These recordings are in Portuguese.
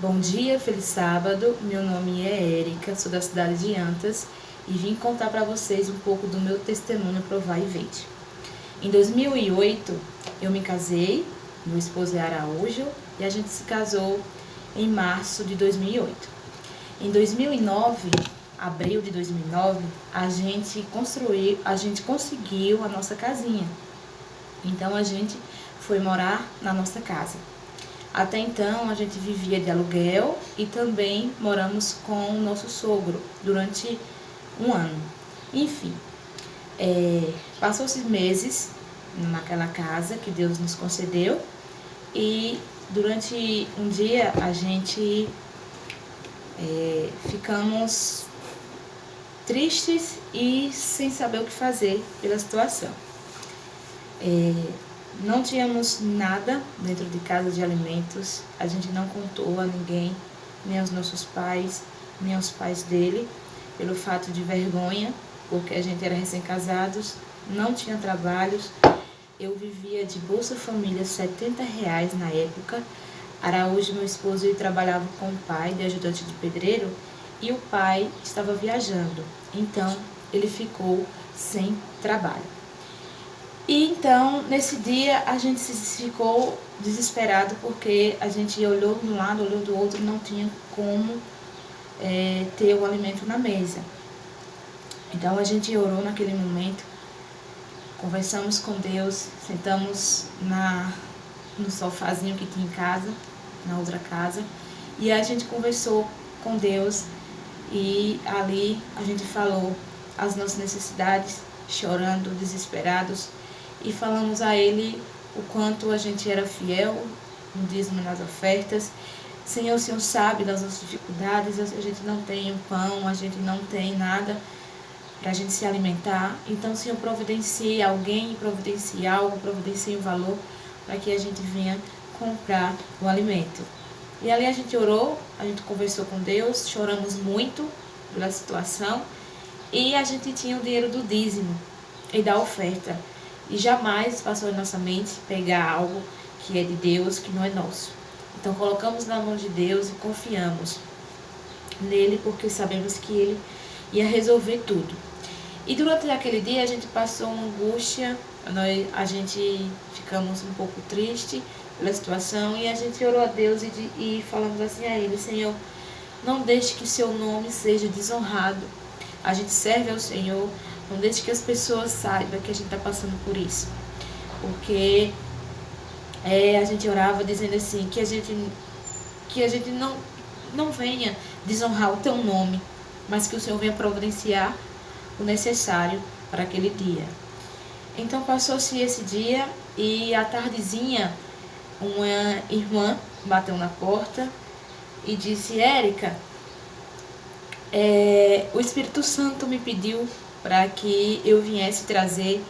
Bom dia, feliz sábado. Meu nome é Érica, sou da cidade de Antas e vim contar para vocês um pouco do meu testemunho pro Vai e Vende. Em 2008, eu me casei, meu esposo é Araújo e a gente se casou em março de 2008. Em 2009, abril de 2009, a gente conseguiu a nossa casinha. Então a gente foi morar na nossa casa. Até então a gente vivia de aluguel e também moramos com o nosso sogro durante um ano. Enfim, passou-se meses naquela casa que Deus nos concedeu e durante um dia a gente ficamos tristes e sem saber o que fazer pela situação. Não tínhamos nada dentro de casa de alimentos, a gente não contou a ninguém, nem aos nossos pais, nem aos pais dele, pelo fato de vergonha, porque a gente era recém-casados, não tinha trabalhos. Eu vivia de Bolsa Família, R$ 70 na época. Araújo, meu esposo, ele trabalhava com o pai de ajudante de pedreiro e o pai estava viajando, então ele ficou sem trabalho. E então, nesse dia, a gente ficou desesperado porque a gente olhou de um lado, olhou do outro, não tinha como ter o alimento na mesa. Então, a gente orou naquele momento, conversamos com Deus, sentamos no sofazinho que tinha em casa, na outra casa, e a gente conversou com Deus e ali a gente falou as nossas necessidades, chorando, desesperados, e falamos a Ele o quanto a gente era fiel no dízimo e nas ofertas. Senhor, o Senhor sabe das nossas dificuldades, a gente não tem um pão, a gente não tem nada para a gente se alimentar. Então, Senhor, providencie alguém, providencie algo, providencie um valor para que a gente venha comprar o alimento. E ali a gente orou, a gente conversou com Deus, choramos muito pela situação e a gente tinha o dinheiro do dízimo e da oferta. E jamais passou na nossa mente pegar algo que é de Deus, que não é nosso. Então colocamos na mão de Deus e confiamos nele, porque sabemos que ele ia resolver tudo. E durante aquele dia a gente passou uma angústia, a gente ficamos um pouco triste pela situação e a gente orou a Deus e falamos assim a Ele: Senhor, não deixe que seu nome seja desonrado. A gente serve ao Senhor, não deixe que as pessoas saibam que a gente está passando por isso. Porque a gente orava dizendo assim, que a gente não venha desonrar o teu nome, mas que o Senhor venha providenciar o necessário para aquele dia. Então passou-se esse dia e à tardezinha uma irmã bateu na porta e disse: Érica, o Espírito Santo me pediu para que eu viesse trazer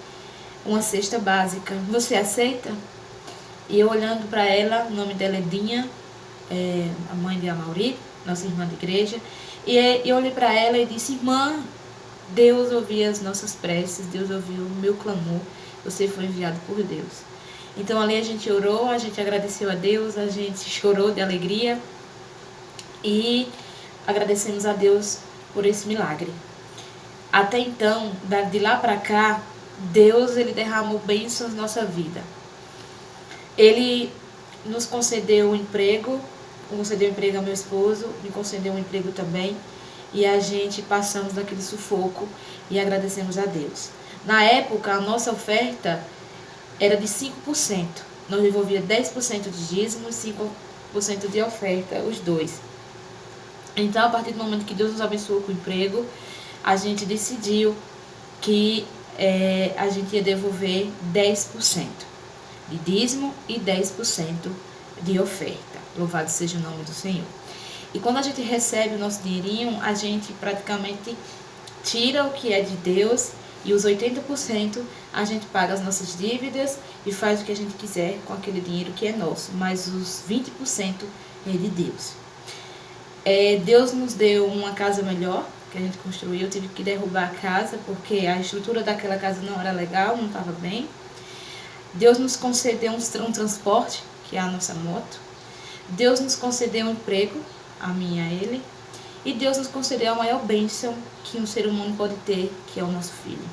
uma cesta básica. Você aceita? E eu olhando para ela, o nome dela é Dinha, a mãe de Amauri, nossa irmã de igreja, e eu olhei para ela e disse: irmã, Deus ouviu as nossas preces, Deus ouviu o meu clamor, você foi enviado por Deus. Então ali a gente orou, a gente agradeceu a Deus, a gente chorou de alegria e agradecemos a Deus por esse milagre. Até então, de lá para cá, Deus ele derramou bênçãos na nossa vida. Ele nos concedeu um emprego, concedeu um emprego ao meu esposo, me concedeu um emprego também, e a gente passamos daquele sufoco e agradecemos a Deus. Na época, a nossa oferta era de 5%. Nós envolvia 10% de dízimo e 5% de oferta, os dois. Então, a partir do momento que Deus nos abençoou com o emprego, a gente decidiu que a gente ia devolver 10% de dízimo e 10% de oferta. Louvado seja o nome do Senhor. E quando a gente recebe o nosso dinheirinho, a gente praticamente tira o que é de Deus e os 80% a gente paga as nossas dívidas e faz o que a gente quiser com aquele dinheiro que é nosso, mas os 20% é de Deus. Deus nos deu uma casa melhor, que a gente construiu. Eu tive que derrubar a casa, porque a estrutura daquela casa não era legal, não estava bem. Deus nos concedeu um transporte, que é a nossa moto. Deus nos concedeu um emprego, a mim e a ele, e Deus nos concedeu a maior bênção que um ser humano pode ter, que é o nosso filho.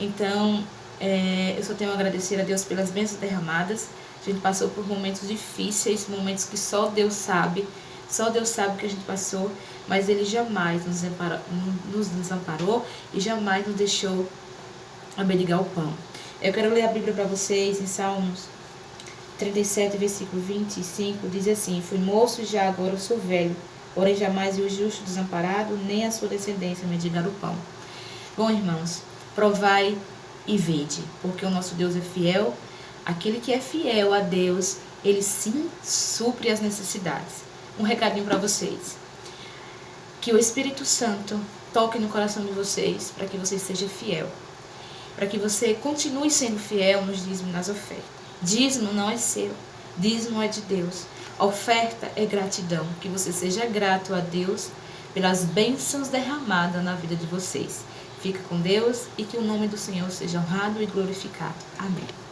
Então, eu só tenho a agradecer a Deus pelas bênçãos derramadas. A gente passou por momentos difíceis, momentos que só Deus sabe o que a gente passou, mas Ele jamais nos desamparou e jamais nos deixou abdigar o pão. Eu quero ler a Bíblia para vocês em Salmos 37, versículo 25, diz assim: fui moço e já agora sou velho, porém jamais vi o justo desamparado, nem a sua descendência mendigar o pão. Bom, irmãos, provai e vede, porque o nosso Deus é fiel. Aquele que é fiel a Deus, Ele sim supre as necessidades. Um recadinho para vocês: que o Espírito Santo toque no coração de vocês, para que você seja fiel, para que você continue sendo fiel nos dízimos e nas ofertas. Dízimo não é seu, dízimo é de Deus. Oferta é gratidão, que você seja grato a Deus pelas bênçãos derramadas na vida de vocês. Fica com Deus e que o nome do Senhor seja honrado e glorificado. Amém.